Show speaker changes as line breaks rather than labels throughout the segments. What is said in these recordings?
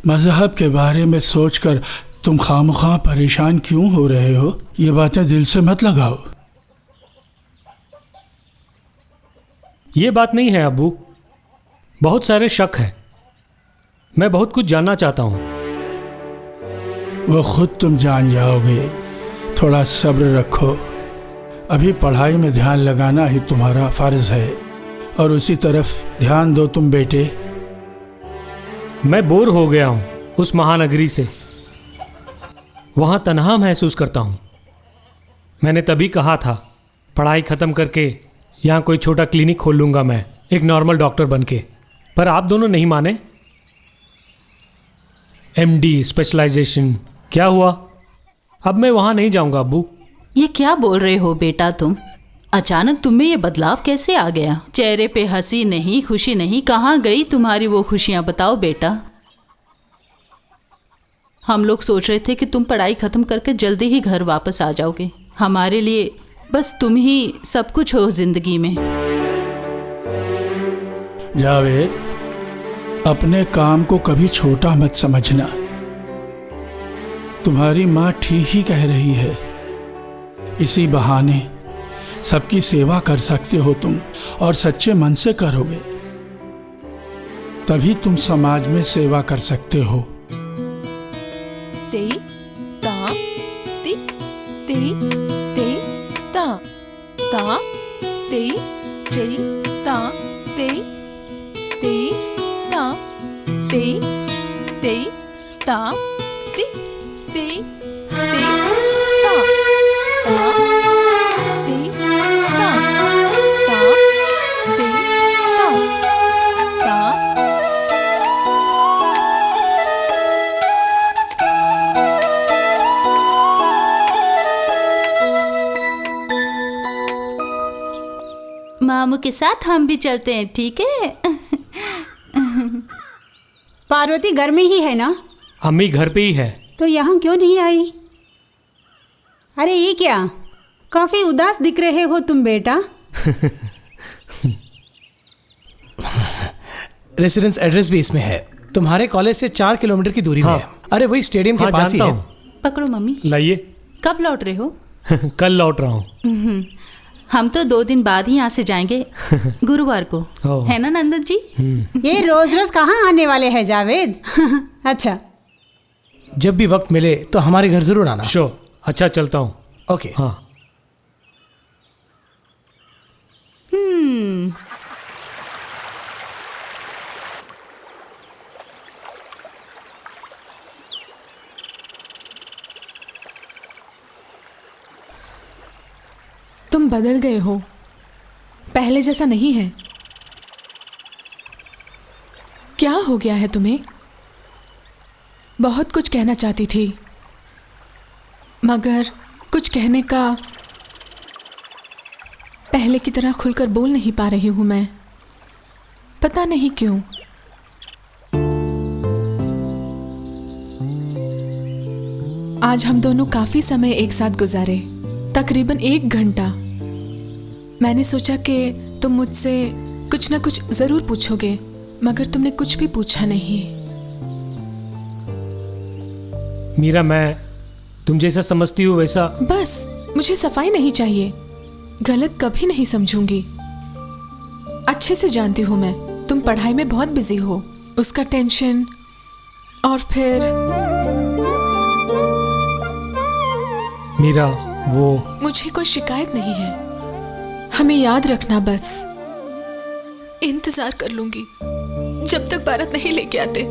मजहब के बारे में सोचकर तुम खामख्वाह परेशान क्यों हो रहे हो? ये बातें दिल से मत लगाओ।
ये बात नहीं है अब्बू, बहुत सारे शक हैं। मैं बहुत कुछ जानना चाहता हूँ।
वो खुद तुम जान जाओगे, थोड़ा सब्र रखो। अभी पढ़ाई में ध्यान लगाना ही तुम्हारा फर्ज है और उसी तरफ ध्यान दो तुम बेटे।
मैं बोर हो गया हूँ उस महानगरी से, वहाँ तन्हा महसूस करता हूँ। मैंने तभी कहा था पढ़ाई ख़त्म करके यहाँ कोई छोटा क्लिनिक खोल लूँगा मैं, एक नॉर्मल डॉक्टर बनके, पर आप दोनों नहीं माने। MD स्पेशलाइजेशन क्या हुआ? अब मैं वहाँ नहीं जाऊँगा अब्बू।
ये क्या बोल रहे हो बेटा तुम? अचानक तुम में ये बदलाव कैसे आ गया? चेहरे पे हंसी नहीं, खुशी नहीं, कहाँ गई तुम्हारी वो खुशियाँ? बताओ बेटा। हम लोग सोच रहे थे कि तुम पढ़ाई खत्म करके जल्दी ही घर वापस आ जाओगे। हमारे लिए बस तुम ही सब कुछ हो जिंदगी में।
जावेद, अपने काम को कभी छोटा मत समझना। तुम्हारी माँ ठीक ही कह रही है। इसी बहाने सबकी सेवा कर सकते हो तुम, और सच्चे मन से करोगे तभी तुम समाज में सेवा कर सकते हो।
ते ता ति ते ते ता ता ते ते ता ते ते ता ते ते ता ति ते ते ता ता ते ता ता ते ता ता।
मामू के साथ हम भी चलते हैं, ठीक है?
पार्वती घर में ही है ना?
अम्मी घर पे ही है।
तो यहाँ क्यों नहीं आई? अरे ये क्या, काफी उदास दिख रहे हो तुम बेटा।
रेसिडेंस एड्रेस भी इसमें है। तुम्हारे कॉलेज से 4 किलोमीटर की दूरी में है। अरे वही स्टेडियम के पास ही है।
पकड़ो मम्मी।
लाइए।
कब लौट रहे हो?
कल लौट रहा हूँ।
हम तो 2 दिन बाद ही यहाँ से जाएंगे, गुरुवार को, है ना नंदन जी?
ये रोज रोज कहाँ आने वाले हैं जावेद? अच्छा,
जब भी वक्त मिले तो हमारे घर जरूर आना।
शो, अच्छा चलता हूँ।
ओके।
हाँ।
तुम बदल गए हो, पहले जैसा नहीं है। क्या हो गया है तुम्हें? बहुत कुछ कहना चाहती थी, मगर कुछ कहने का पहले की तरह खुलकर बोल नहीं पा रही हूं मैं। पता नहीं क्यों। आज हम दोनों काफी समय एक साथ गुजारे, तकरीबन 1 घंटा। मैंने सोचा कि तुम मुझसे कुछ ना कुछ जरूर पूछोगे, मगर तुमने कुछ भी पूछा नहीं।
मीरा, मैं तुम जैसा समझती हूँ वैसा।
बस, मुझे सफाई नहीं चाहिए। गलत कभी नहीं समझूंगी। अच्छे से जानती हूँ मैं, तुम पढ़ाई में बहुत बिजी हो, उसका टेंशन, और फिर
मीरा, वो
मुझे कोई शिकायत नहीं है। हमें याद रखना, बस इंतजार कर लूंगी जब तक भारत नहीं लेके आते।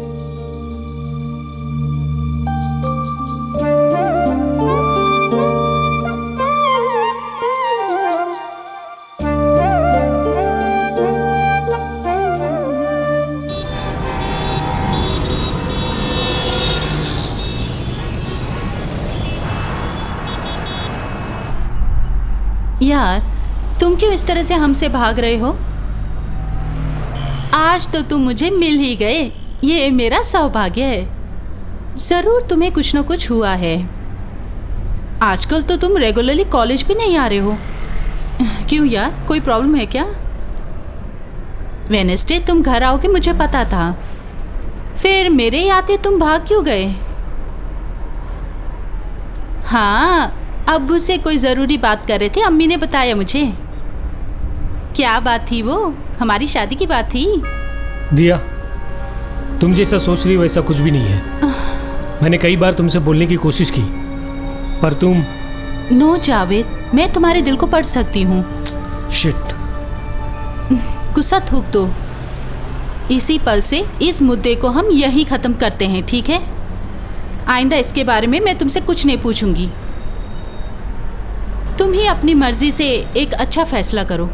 यार, तुम क्यों इस तरह से हमसे भाग रहे हो? आज तो तुम मुझे मिल ही गए, ये मेरा सौभाग्य है। जरूर तुम्हें कुछ न कुछ हुआ है। आजकल तो तुम रेगुलरली कॉलेज भी नहीं आ रहे हो। क्यों यार, कोई प्रॉब्लम है क्या? वेडनेसडे तुम घर आओगे मुझे पता था, फिर मेरे आते तुम भाग क्यों गए? हाँ, अब्बू से कोई ज़रूरी बात कर रहे थे, अम्मी ने बताया मुझे। क्या बात थी वो? हमारी शादी की बात थी।
दिया, तुम जैसा सोच रही हो वैसा कुछ भी नहीं है। मैंने कई बार तुमसे बोलने की कोशिश की, पर तुम...
नो जावेद, मैं तुम्हारे दिल को पढ़ सकती हूँ।
शिट।
गुस्सा थूक दो। इसी पल से इस मुद्दे को हम यहीं ख़त्म करते हैं, ठीक है? आइंदा इसके बारे में मैं तुमसे कुछ नहीं पूछूंगी। तुम ही अपनी मर्जी से एक अच्छा फैसला करो।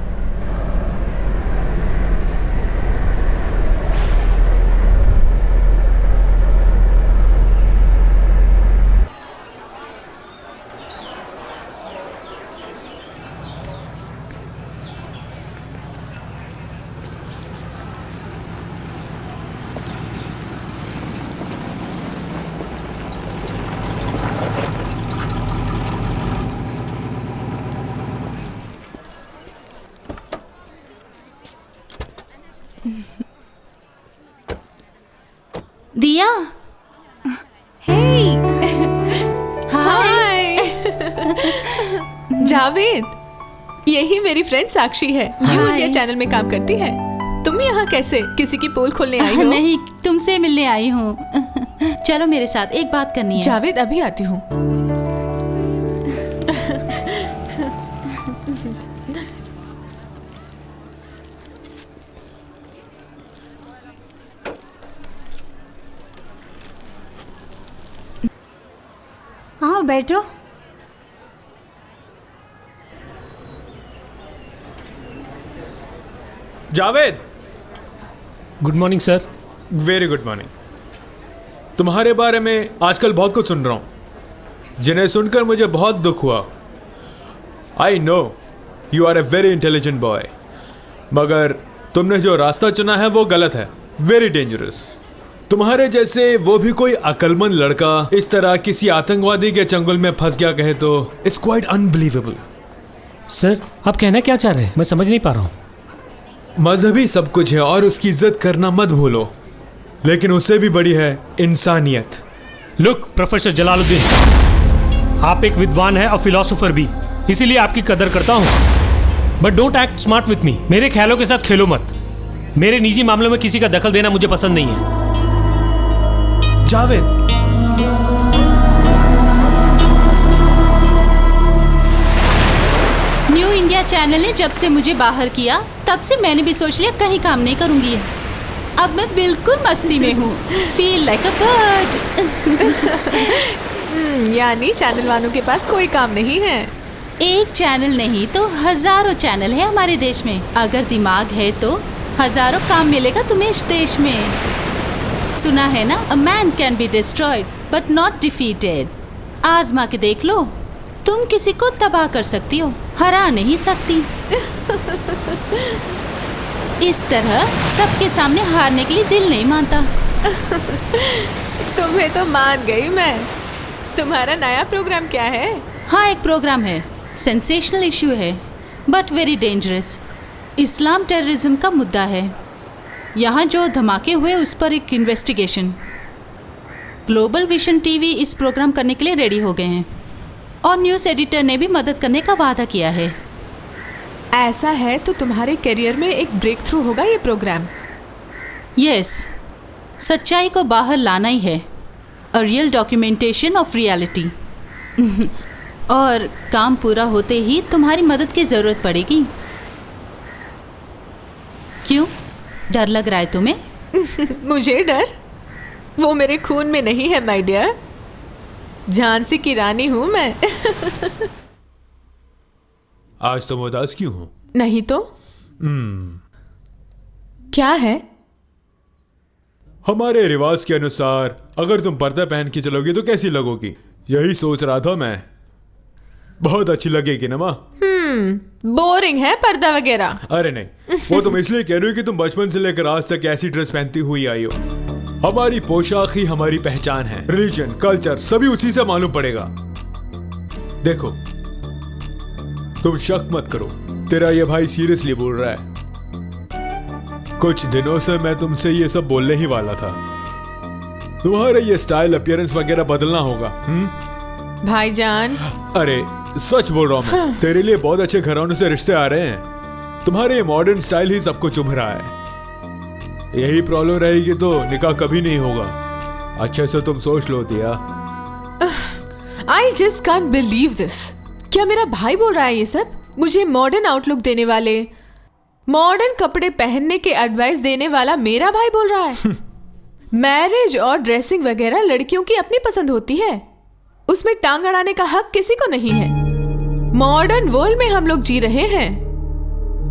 दिया,
हाय जावेद, यही मेरी फ्रेंड साक्षी है। यू इंडिया चैनल में काम करती है। तुम यहाँ कैसे? किसी की पोल खोलने आई हो?
नहीं, तुमसे मिलने आई हूँ। चलो मेरे साथ, एक बात करनी है।
जावेद, अभी आती हूँ।
आओ बैठो।
Javed,
good morning sir.
Very good morning. तुम्हारे बारे में आजकल बहुत कुछ सुन रहा हूँ, जिन्हें सुनकर मुझे बहुत दुख हुआ। I know you are a very intelligent boy, मगर तुमने जो रास्ता चुना है वो गलत है, वेरी डेंजरस। तुम्हारे जैसे वो भी कोई अक्लमंद लड़का इस तरह किसी आतंकवादी के चंगुल में फंस गया कहे तो इट्स क्वाइट अनबिलीवेबल।
सर, आप कहना क्या चाह रहे हैं? मैं समझ नहीं पा रहा हूँ।
मजहबी सब कुछ है और उसकी इज्जत करना मत भूलो, लेकिन उससे भी बड़ी है इंसानियत।
लुक प्रोफेसर जलालुद्दीन, आप एक विद्वान हैं और फिलोसोफर भी, इसीलिए आपकी कदर करता हूँ। But don't act smart with me. मेरे ख्यालों के साथ खेलो मत। मेरे निजी मामलों में किसी का दखल देना मुझे पसंद नहीं है।
जावेद,
न्यू इंडिया चैनल ने जब से मुझे बाहर किया तब से मैंने भी सोच लिया कहीं काम नहीं करूंगी। अब मैं बिल्कुल मस्ती में हूँ। Feel like a bird.
यानी चैनल वालों के पास कोई काम नहीं है।
एक चैनल नहीं तो हजारों चैनल है हमारे देश में। अगर दिमाग है तो हजारों काम मिलेगा तुम्हें इस देश में। सुना है ना, a man can be destroyed but not defeated. आजमा के देख लो, तुम किसी को तबाह कर सकती हो, हरा नहीं सकती। इस तरह सबके सामने हारने के लिए दिल नहीं मानता।
तुम्हें तो मान गई मैं। तुम्हारा नया प्रोग्राम क्या है?
हाँ, एक प्रोग्राम है, सेंसेशनल इशू है but very dangerous. Islam terrorism का मुद्दा है। यहाँ जो धमाके हुए उस पर एक इन्वेस्टिगेशन। ग्लोबल विजन टीवी इस प्रोग्राम करने के लिए रेडी हो गए हैं और न्यूज़ एडिटर ने भी मदद करने का वादा किया है।
ऐसा है तो तुम्हारे करियर में एक ब्रेक थ्रू होगा ये प्रोग्राम।
यस, सच्चाई को बाहर लाना ही है, a real documentation of reality. और काम पूरा होते ही तुम्हारी मदद की ज़रूरत पड़ेगी। क्यों, डर लग रहा है तुम्हें?
मुझे डर? वो मेरे खून में नहीं है माय डियर। झांसी की रानी हूँ मैं।
आज तुम उदास क्यों हो?
नहीं तो क्या है?
हमारे रिवाज के अनुसार अगर तुम पर्दा पहन के चलोगी तो कैसी लगोगी? यही सोच रहा था मैं। बहुत अच्छी लगेगी ना माँ?
बोरिंग है पर्दा वगैरह।
अरे नहीं, वो तुम इसलिए कह रही हो कि तुम बचपन से लेकर आज तक ऐसी ड्रेस पहनती हुई आई हो। हमारी पोशाक ही हमारी पहचान है। रिलीजन, कल्चर सभी उसी से मालूम पड़ेगा। देखो, तुम शक मत करो, तेरा ये भाई सीरियसली बोल रहा है। कुछ दिनों से मैं तुमसे ये सब बोलने ही वाला था, तुम्हारे ये स्टाइल अपीयरेंस वगैरह बदलना होगा।
भाईजान,
अरे सच बोल रहा हूँ मैं, तेरे लिए बहुत अच्छे घरानों से रिश्ते आ रहे हैं। तुम्हारे मॉडर्न स्टाइल ही सबको चुभ रहा है। यही प्रॉब्लम रहेगी तो निकाह कभी नहीं होगा। अच्छे से तुम सोच लो दिया।
I just can't believe this. क्या मेरा भाई बोल रहा है ये सब? मुझे मॉडर्न आउटलुक देने वाले, मॉडर्न कपड़े पहनने के एडवाइस देने वाला मेरा भाई बोल रहा है। मैरिज और ड्रेसिंग वगैरह लड़कियों की अपनी पसंद होती है, उसमें टांग अड़ाने का हक किसी को नहीं है। मॉडर्न वर्ल्ड में हम लोग जी रहे हैं,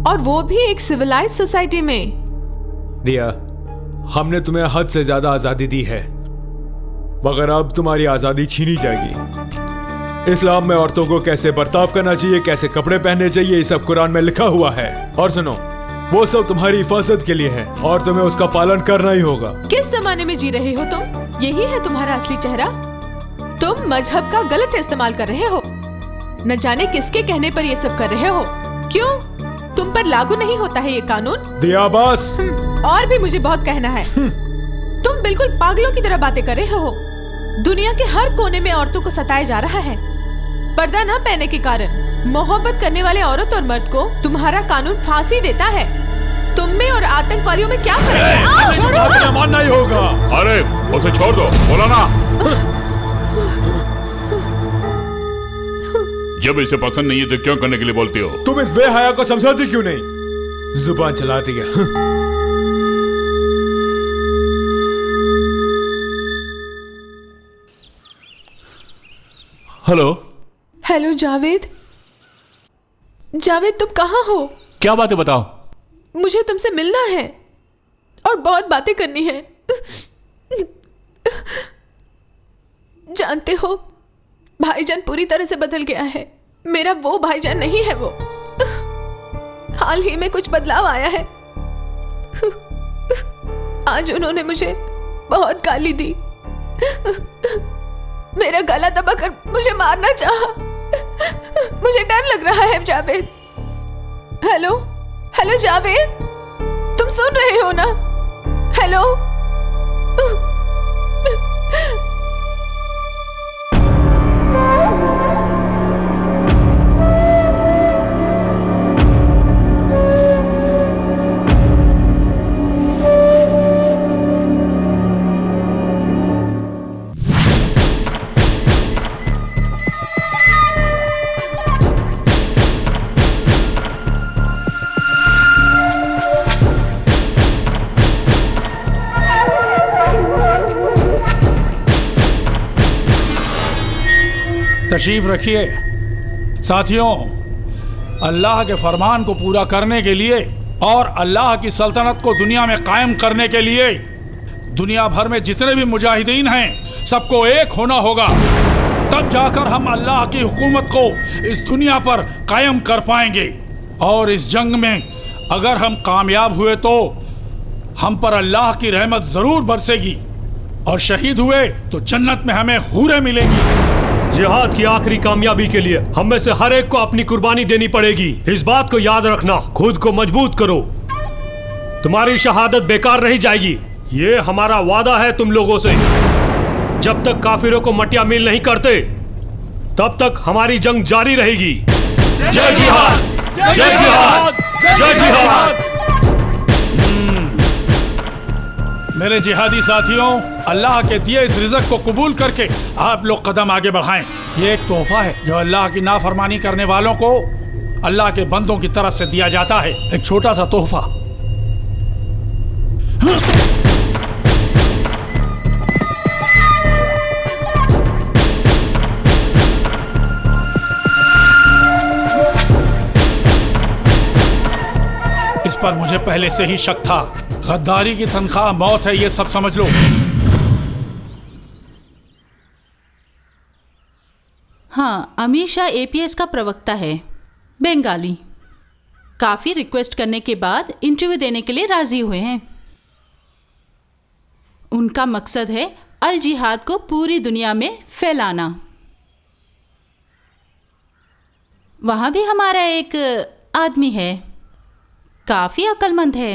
और वो भी एक सिविलाइज सोसाइटी में।
दिया, हमने तुम्हें हद से ज्यादा आजादी दी है, मगर अब तुम्हारी आजादी छीनी जाएगी। इस्लाम में औरतों को कैसे बर्ताव करना चाहिए, कैसे कपड़े पहनने चाहिए, ये सब कुरान में लिखा हुआ है। और सुनो, वो सब तुम्हारी हिफाजत के लिए है और तुम्हें उसका पालन करना ही होगा।
किस जमाने में जी रहे हो तुम? यही है तुम्हारा असली चेहरा? तुम मजहब का गलत इस्तेमाल कर रहे हो। न जाने किसके कहने पर ये सब कर रहे हो। क्यों? तुम पर लागू नहीं होता है ये कानून?
दिया बस।
और भी मुझे बहुत कहना है। तुम बिल्कुल पागलों की तरह बातें कर रहे हो। दुनिया के हर कोने में औरतों को सताया जा रहा है पर्दा न पहनने के कारण। मोहब्बत करने वाले औरत और मर्द को तुम्हारा कानून फांसी देता है। तुम में और आतंकवादियों में क्या फर्क है?
छोड़ो, मानना ही होगा।
अरे उसे छोड़ दो, बोला ना। जब इसे पसंद नहीं है तो क्यों करने के लिए बोलती हो?
तुम इस बेहया को समझाती क्यों नहीं? जुबान चलाती है।
हेलो।
हेलो जावेद। जावेद, तुम कहाँ हो?
क्या बात है बताओ।
मुझे तुमसे मिलना है और बहुत बातें करनी है। जानते हो, भाईजान पूरी तरह से बदल गया है। मेरा वो भाईजान नहीं है वो। हाल ही में कुछ बदलाव आया है। आज उन्होंने मुझे बहुत गाली दी, मेरा गला दबाकर मुझे मारना चाहा। मुझे डर लग रहा है जावेद। हेलो हेलो जावेद, तुम सुन रहे हो ना? हेलो।
तशरीफ रखिए। साथियों, अल्लाह के फरमान को पूरा करने के लिए और अल्लाह की सल्तनत को दुनिया में कायम करने के लिए दुनिया भर में जितने भी मुजाहिदीन हैं, सबको एक होना होगा। तब जाकर हम अल्लाह की हुकूमत को इस दुनिया पर कायम कर पाएंगे। और इस जंग में अगर हम कामयाब हुए तो हम पर अल्लाह की रहमत जरूर बरसेगी, और शहीद हुए तो जन्नत में हमें हूरें मिलेंगी।
जिहाद की आखिरी कामयाबी के लिए हम में से हर एक को अपनी कुर्बानी देनी पड़ेगी। इस बात को याद रखना, खुद को मजबूत करो। तुम्हारी शहादत बेकार नहीं जाएगी, ये हमारा वादा है तुम लोगों से। जब तक काफिरों को मटिया मील नहीं करते, तब तक हमारी जंग जारी रहेगी। जय जिहाद, जय जिहाद, जय जिहाद।
मेरे जिहादी साथियों, अल्लाह के दिए इस रिज़्क को कबूल करके आप लोग कदम आगे बढ़ाएं। ये एक तोहफा है जो अल्लाह की नाफरमानी करने वालों को अल्लाह के बंदों की तरफ से दिया जाता है। एक छोटा सा तोहफा। इस पर मुझे पहले से ही शक था। गद्दारी की तनख्वाह मौत है, ये सब समझ लो।
हाँ, अमीर शाह एपीएस का प्रवक्ता है, बंगाली। काफ़ी रिक्वेस्ट करने के बाद इंटरव्यू देने के लिए राज़ी हुए हैं। उनका मकसद है अल जिहाद को पूरी दुनिया में फैलाना। वहाँ भी हमारा एक आदमी है, काफ़ी अक्लमंद है।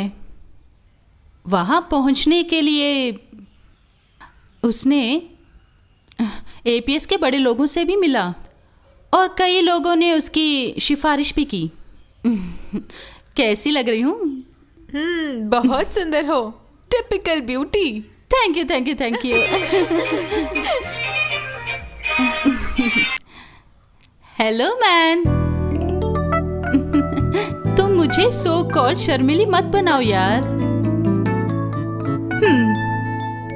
वहाँ पहुँचने के लिए उसने एपीएस के बड़े लोगों से भी मिला और कई लोगों ने उसकी सिफारिश भी की। कैसी लग रही हूँ?
बहुत सुंदर हो, typical beauty.
Thank you thank you thank you. Hello man. तुम मुझे सो कॉल्ड शर्मिली मत बनाओ यार।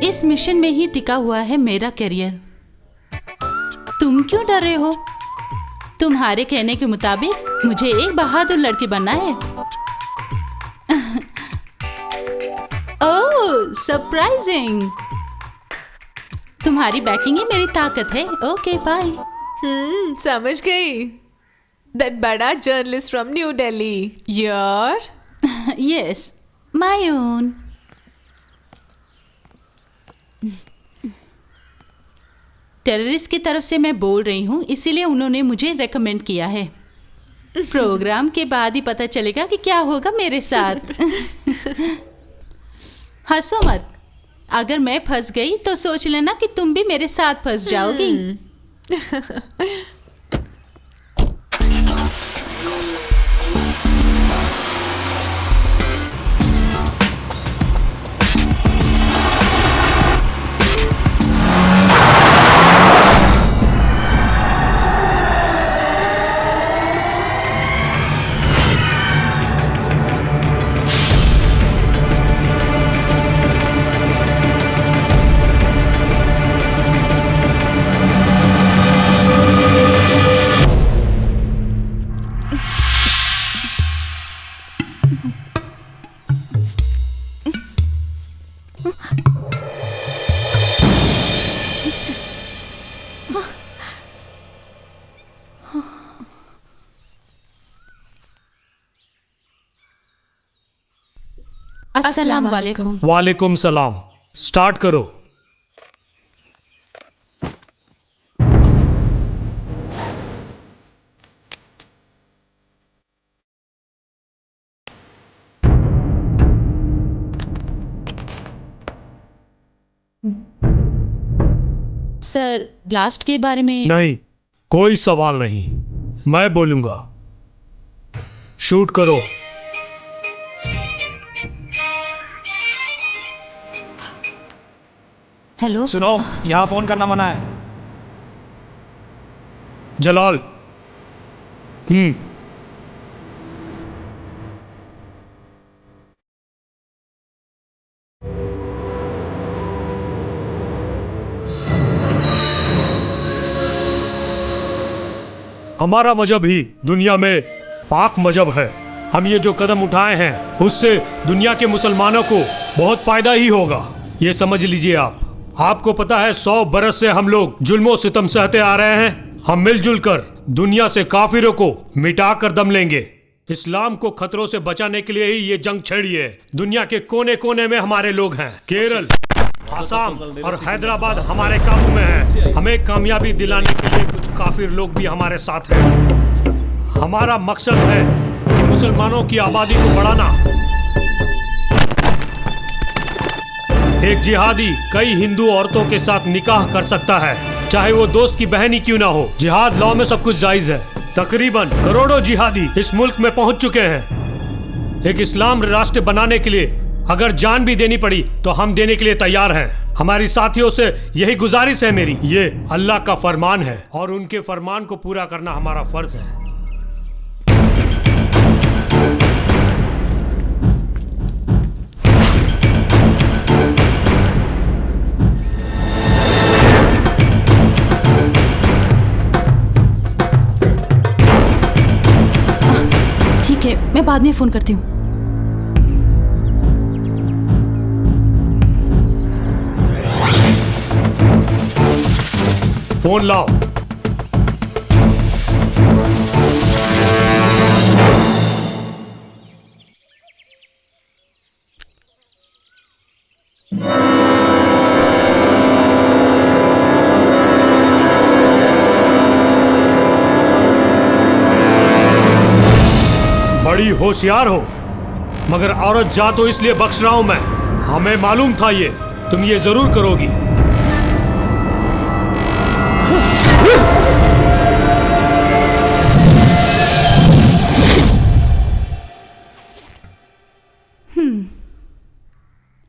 इस मिशन में ही टिका हुआ है मेरा करियर। तुम क्यों डर रहे हो? तुम्हारे कहने के मुताबिक मुझे एक बहादुर लड़की बनना है। ओह सरप्राइजिंग। तुम्हारी बैकिंग ही मेरी ताकत है। Okay bye.
समझ गई। दैट बड़ा journalist from New Delhi, your?
Yes, my own. Terrorist की तरफ से मैं बोल रही हूँ, इसीलिए उन्होंने मुझे रेकमेंड किया है। प्रोग्राम के बाद ही पता चलेगा कि क्या होगा मेरे साथ। हंसो मत। अगर मैं फंस गई तो सोच लेना कि तुम भी मेरे साथ फंस जाओगी। अस्सलाम वालेकुम।
वालेकुम सलाम। स्टार्ट करो।
सर, ब्लास्ट के बारे में
नहीं, कोई सवाल नहीं, मैं बोलूंगा। शूट करो।
हेलो
सुनो, यहाँ फोन करना मना है।
जलाल। हमारा मजहब ही दुनिया में पाक मजहब है। हम ये जो कदम उठाए हैं उससे दुनिया के मुसलमानों को बहुत फायदा ही होगा, ये समझ लीजिए आप। आपको पता है 100 बरस से हम लोग जुल्मों सितम सहते आ रहे हैं। हम मिलजुल कर दुनिया से काफिरों को मिटा कर दम लेंगे। इस्लाम को खतरों से बचाने के लिए ही ये जंग छेड़ी है। दुनिया के कोने कोने में हमारे लोग हैं। केरल, आसाम और हैदराबाद हमारे काबू में है। हमें कामयाबी दिलाने के लिए कुछ काफिर लोग भी हमारे साथ हैं। हमारा मकसद है कि मुसलमानों की आबादी को बढ़ाना। एक जिहादी कई हिंदू औरतों के साथ निकाह कर सकता है, चाहे वो दोस्त की बहन ही क्यों ना हो। जिहाद लॉ में सब कुछ जायज है। तकरीबन करोड़ों जिहादी इस मुल्क में पहुंच चुके हैं। एक इस्लाम राष्ट्र बनाने के लिए अगर जान भी देनी पड़ी तो हम देने के लिए तैयार हैं। हमारी साथियों से यही गुजारिश है मेरी। ये अल्लाह का फरमान है और उनके फरमान को पूरा करना हमारा फर्ज है।
ठीक है, मैं बाद में फोन करती हूँ।
फोन लाओ। बड़ी होशियार हो, मगर औरत जा तो इसलिए बख्श रहा हूं मैं। हमें मालूम था ये तुम ये जरूर करोगी।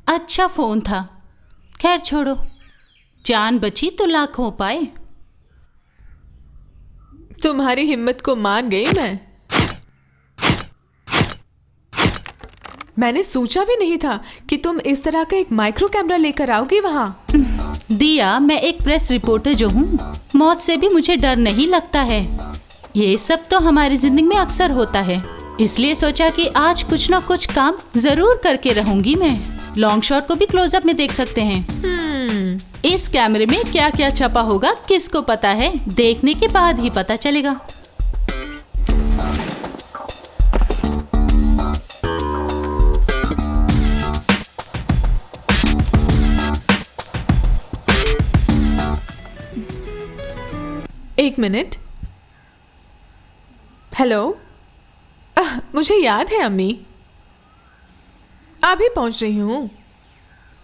अच्छा फोन था, खैर छोड़ो, जान बची तो लाखों पाए।
तुम्हारी हिम्मत को मान गई मैंने सोचा भी नहीं था कि तुम इस तरह का एक माइक्रो कैमरा लेकर आओगी वहां।
दिया, मैं एक प्रेस रिपोर्टर जो हूँ, मौत से भी मुझे डर नहीं लगता है। ये सब तो हमारी जिंदगी में अक्सर होता है, इसलिए सोचा कि आज कुछ ना कुछ काम जरूर करके रहूंगी मैं। लॉन्ग शॉट को भी क्लोजअप में देख सकते हैं। इस कैमरे में क्या क्या छपा होगा किसको पता है, देखने के बाद ही पता चलेगा।
एक मिनट। हेलो, मुझे याद है अम्मी, अभी पहुंच रही हूँ,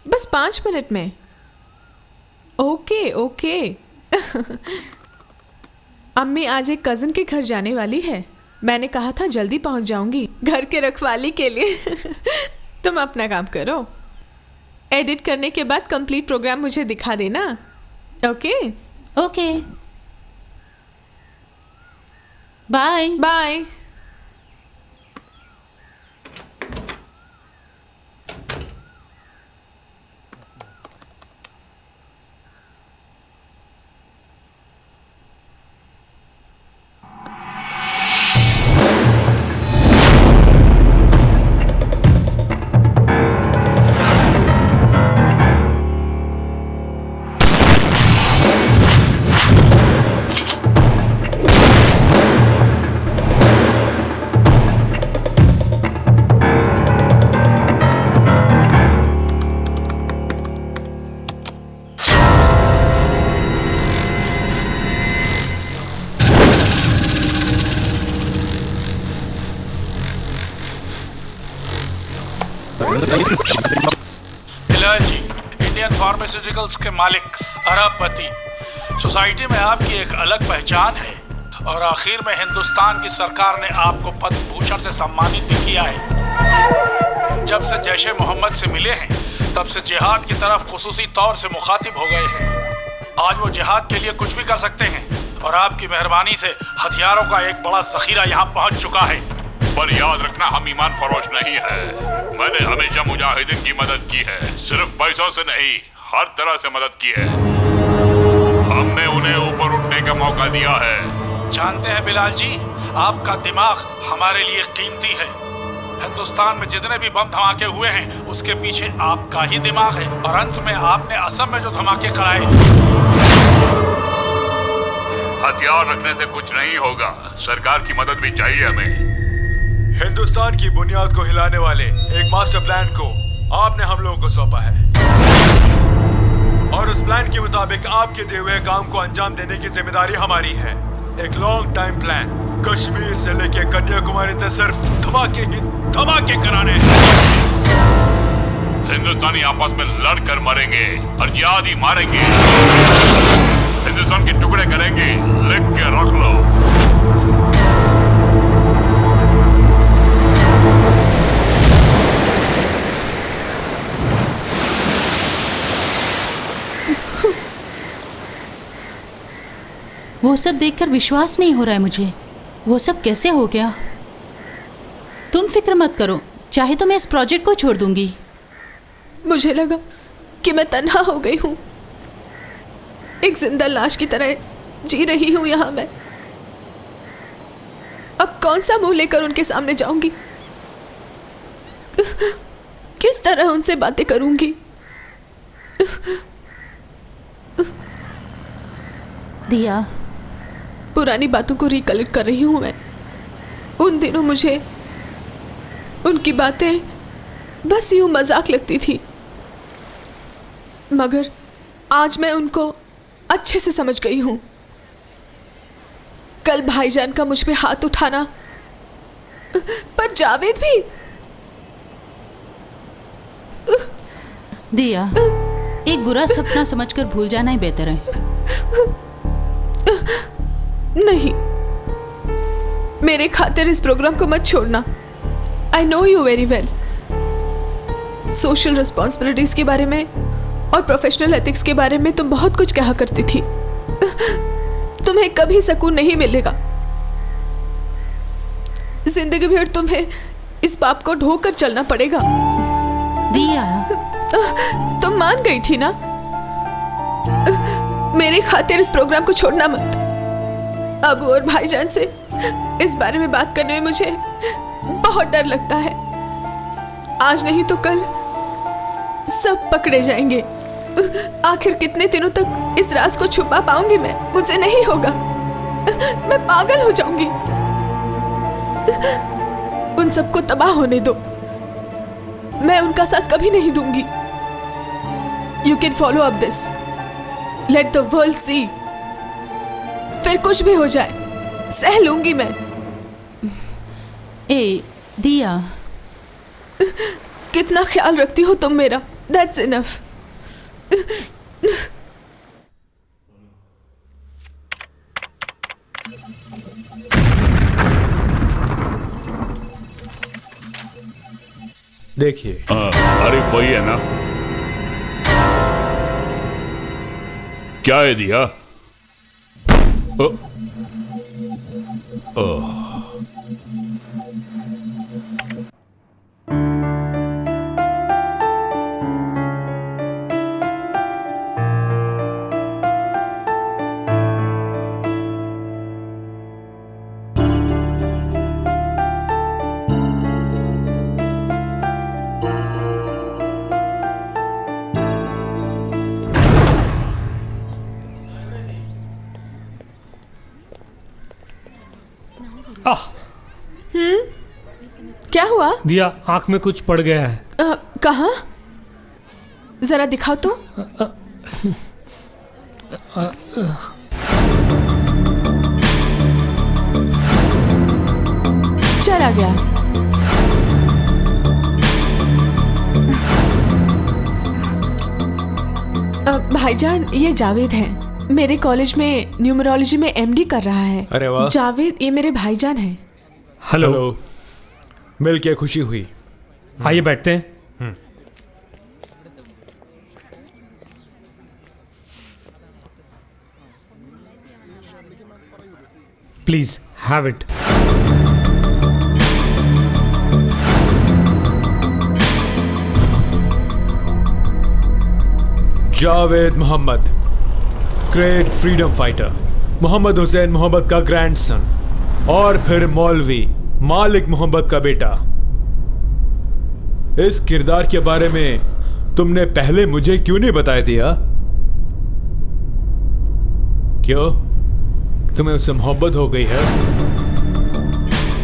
बस 5 मिनट में। Okay okay. अम्मी आज एक कज़न के घर जाने वाली है, मैंने कहा था जल्दी पहुंच जाऊंगी घर के रखवाली के लिए। तुम अपना काम करो, एडिट करने के बाद कंप्लीट प्रोग्राम मुझे दिखा देना। Okay
okay, bye
bye.
Bilal ji, Indian pharmaceuticals के मालिक, अरबपति। सोसाइटी में आपकी एक अलग पहचान है और आखिर में हिंदुस्तान की सरकार ने आपको पद्म भूषण से सम्मानित भी किया है। जब से जैश मोहम्मद से मिले हैं तब से जिहाद की तरफ खुसूसी तौर से मुखातिब हो गए हैं। आज वो जिहाद के लिए कुछ भी कर सकते हैं और आपकी मेहरबानी से हथियारों का एक बड़ा जखीरा यहाँ पहुँच चुका है।
पर याद रखना, हम ईमान फरोश नहीं है। मैंने हमेशा मुजाहिदीन की मदद की है, सिर्फ पैसों से नहीं, हर तरह से मदद की है। हमने उन्हें ऊपर उठने का मौका दिया है।
जानते हैं बिलाल जी, आपका दिमाग हमारे लिए कीमती है। हिंदुस्तान में जितने भी बम धमाके हुए हैं उसके पीछे आपका ही दिमाग है और अंत में आपने असम में जो धमाके कराए।
हथियार रखने से कुछ नहीं होगा, सरकार की मदद भी चाहिए हमें।
हिंदुस्तान की बुनियाद को हिलाने वाले एक मास्टर प्लान को आपने हम लोगों को सौंपा है और उस प्लान के मुताबिक आपके दिए हुए काम को अंजाम देने की जिम्मेदारी हमारी है। एक लॉन्ग टाइम प्लान, कश्मीर से लेके कन्याकुमारी तक सिर्फ धमाके ही धमाके कराने हैं।
हिंदुस्तानी आपस में लड़कर मरेंगे और जिहाद ही मारेंगे। हिंदुस्तान के टुकड़े करेंगे, लिख के रख लो।
वो सब देखकर विश्वास नहीं हो रहा है मुझे। वो सब कैसे हो गया? तुम फिक्र मत करो, चाहे तो मैं इस प्रोजेक्ट को छोड़ दूंगी।
मुझे लगा कि मैं तन्हा हो गई हूँ, एक जिंदा लाश की तरह जी रही हूँ यहाँ मैं। अब कौन सा मुंह लेकर उनके सामने जाऊंगी? किस तरह उनसे बातें करूंगी?
दिया,
पुरानी बातों को रिकलेक्ट कर रही हूँ मैं। उन दिनों मुझे उनकी बातें बस यूं मजाक लगती थी, मगर आज मैं उनको अच्छे से समझ गई हूँ। कल भाईजान का मुझ पे हाथ उठाना, पर जावेद भी।
दिया, एक बुरा सपना समझकर भूल जाना ही बेहतर है।
नहीं, मेरे खातिर इस प्रोग्राम को मत छोड़ना। आई know you very well. Social responsibilities के बारे में और प्रोफेशनल एथिक्स के बारे में तुम बहुत कुछ कहा करती थी। तुम्हें कभी सुकून नहीं मिलेगा। जिंदगी भर तुम्हें इस पाप को ढोकर चलना पड़ेगा।
दिया,
तुम मान गई थी ना? मेरे खातिर इस प्रोग्राम को छोड़ना मत। अब और भाईजान से इस बारे में बात करने में मुझे बहुत डर लगता है। आज नहीं तो कल सब पकड़े जाएंगे। आखिर कितने दिनों तक इस राज को छुपा पाऊंगी मैं? मुझसे नहीं होगा, मैं पागल हो जाऊंगी। उन सबको तबाह होने दो, मैं उनका साथ कभी नहीं दूंगी। You can follow up this, let the world see. फिर कुछ भी हो जाए सह लूंगी मैं।
ए दिया,
कितना ख्याल रखती हो तुम मेरा, दैट्स इनफ।
देखिए,
आरिफ वही है ना? क्या है दिया?
क्या हुआ?
दिया, आंख में कुछ पड़ गया है।
कहाँ? जरा दिखाओ तो। चला गया। भाईजान, ये जावेद है, मेरे कॉलेज में न्यूमरोलॉजी में एमडी कर रहा है।
अरे वाह।
जावेद, ये मेरे भाईजान हैं।
हेलो।
मिल के खुशी हुई।
आइए बैठते हैं। Please have it.
Javed Mohammad, great freedom fighter, Mohammad Hussain Mohammad का ग्रैंडसन, और फिर मौलवी मालिक मोहम्मद का बेटा। इस किरदार के बारे में तुमने पहले मुझे क्यों नहीं बताया दिया? क्यों, तुम्हें उससे मोहब्बत हो गई है?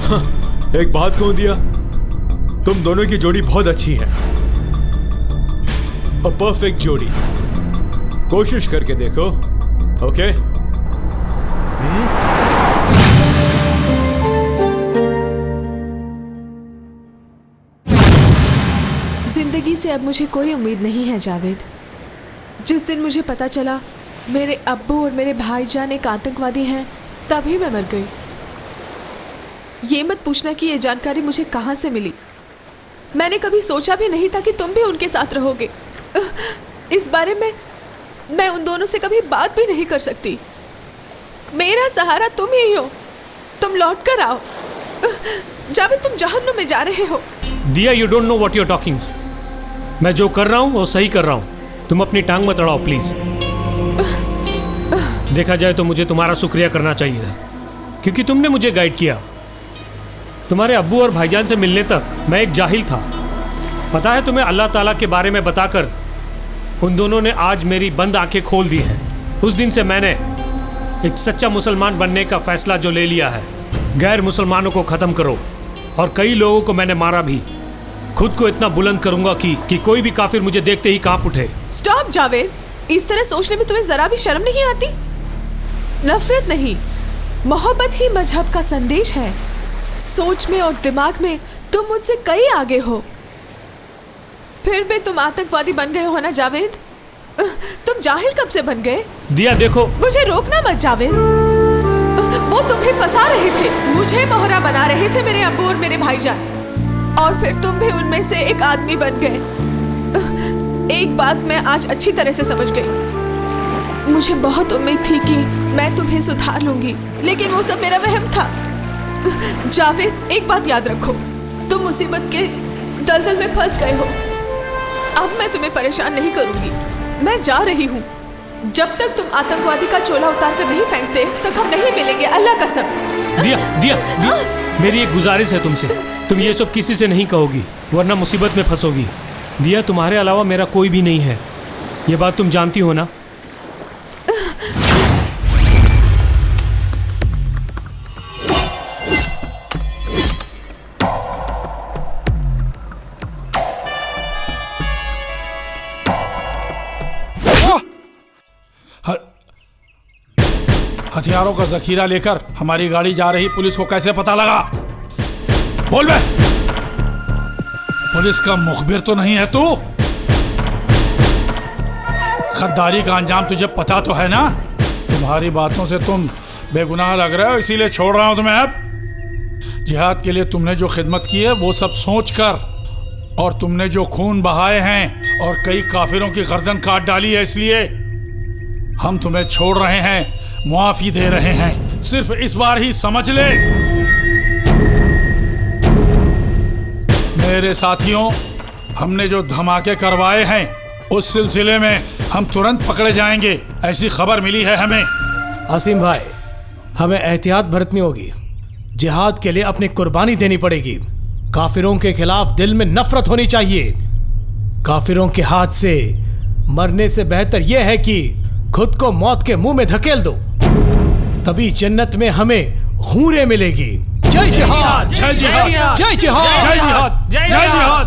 हाँ, एक बात कहूं दिया, तुम दोनों की जोड़ी बहुत अच्छी है, और परफेक्ट जोड़ी। कोशिश करके देखो, ओके?
जिंदगी से अब मुझे कोई उम्मीद नहीं है जावेद। जिस दिन मुझे पता चला मेरे अब्बू और मेरे भाईजान एक आतंकवादी हैं, तभी मैं मर गई। ये मत पूछना कि ये जानकारी मुझे कहाँ से मिली। मैंने कभी सोचा भी नहीं था कि तुम भी उनके साथ रहोगे। इस बारे में मैं उन दोनों से कभी बात भी नहीं कर सकती। मेरा सहारा तुम ही हो। तुम लौट कर आओ। जावेद, तुम जहन्नुम में जा रहे हो।
Diya, you don't know what you are talking. मैं जो कर रहा हूँ वो सही कर रहा हूँ। तुम अपनी टांग मत अड़ाओ प्लीज। देखा जाए तो मुझे तुम्हारा शुक्रिया करना चाहिए था, क्योंकि तुमने मुझे गाइड किया। तुम्हारे अब्बू और भाईजान से मिलने तक मैं एक जाहिल था। पता है तुम्हें, अल्लाह ताला के बारे में बताकर उन दोनों ने आज मेरी बंद आंखें खोल दी हैं। उस दिन से मैंने एक सच्चा मुसलमान बनने का फैसला जो ले लिया है। गैर मुसलमानों को ख़त्म करो, और कई लोगों को मैंने मारा भी। खुद को इतना बुलंद करूंगा कि कोई भी काफिर मुझे देखते ही कांप उठे।
स्टॉप जावेद, इस तरह सोचने में तुम्हें जरा भी शर्म नहीं आती? नफरत नहीं, मोहब्बत ही मजहब का संदेश है। सोच में और दिमाग में तुम मुझसे कई आगे हो, फिर भी तुम आतंकवादी बन गए हो ना जावेद? तुम जाहिल कब से बन गए?
दिया देखो।
मुझे रोकना मत जावेद। वो तुम्हें फंसा रहे थे, मुझे मोहरा बना रहे थे, मेरे अब्बू और मेरे भाईजान, और फिर तुम भी उनमें से एक आदमी बन गए। एक बात मैं आज अच्छी तरह से समझ गई। मुझे बहुत उम्मीद थी कि मैं तुम्हें सुधार लूंगी, लेकिन वो सब मेरा वहम था। जावेद, एक बात याद रखो, तुम मुसीबत के दलदल में फंस गए हो। अब मैं तुम्हें परेशान नहीं करूंगी, मैं जा रही हूँ। जब तक तुम आतंकवादी का चोला उतार कर नहीं फेंकते तक हम नहीं मिलेंगे, अल्लाह कसम।
दिया, दिया, दिया, मेरी एक गुजारिश है तुमसे, तुम ये सब किसी से नहीं कहोगी वरना मुसीबत में फंसोगी। दिया, तुम्हारे अलावा मेरा कोई भी नहीं है, ये बात तुम जानती हो ना।
हथियारों का जखीरा लेकर हमारी गाड़ी जा रही, पुलिस को कैसे पता लगा? बोल बे, पुलिस का मुखबिर तो नहीं है तू? खद्दारी का अंजाम तुझे पता तो है ना? तुम्हारी बातों से तुम बेगुनाह लग रहे हो, इसीलिए छोड़ रहा हूं तुम्हें। अब जिहाद के लिए तुमने जो खिदमत की है वो सब सोच कर, और तुमने जो खून बहाए हैं और कई काफिरों की गर्दन काट डाली है, इसलिए हम तुम्हें छोड़ रहे हैं, मुआफी दे रहे हैं। सिर्फ इस बार ही समझ ले मेरे साथियों, हमने जो धमाके करवाए हैं उस सिलसिले में हम तुरंत पकड़े जाएंगे, ऐसी खबर मिली है हमें।
आसिम भाई, हमें एहतियात बरतनी होगी, जिहाद के लिए अपनी कुर्बानी देनी पड़ेगी। काफिरों के खिलाफ दिल में नफरत होनी चाहिए। काफिरों के हाथ से मरने से बेहतर यह है कि खुद को मौत के मुंह में धकेल दो, तभी जन्नत में हमें हूरें मिलेगी। जय जिहाद, जय जिहाद, जय जिहाद, जय जिहाद, जय जिहाद।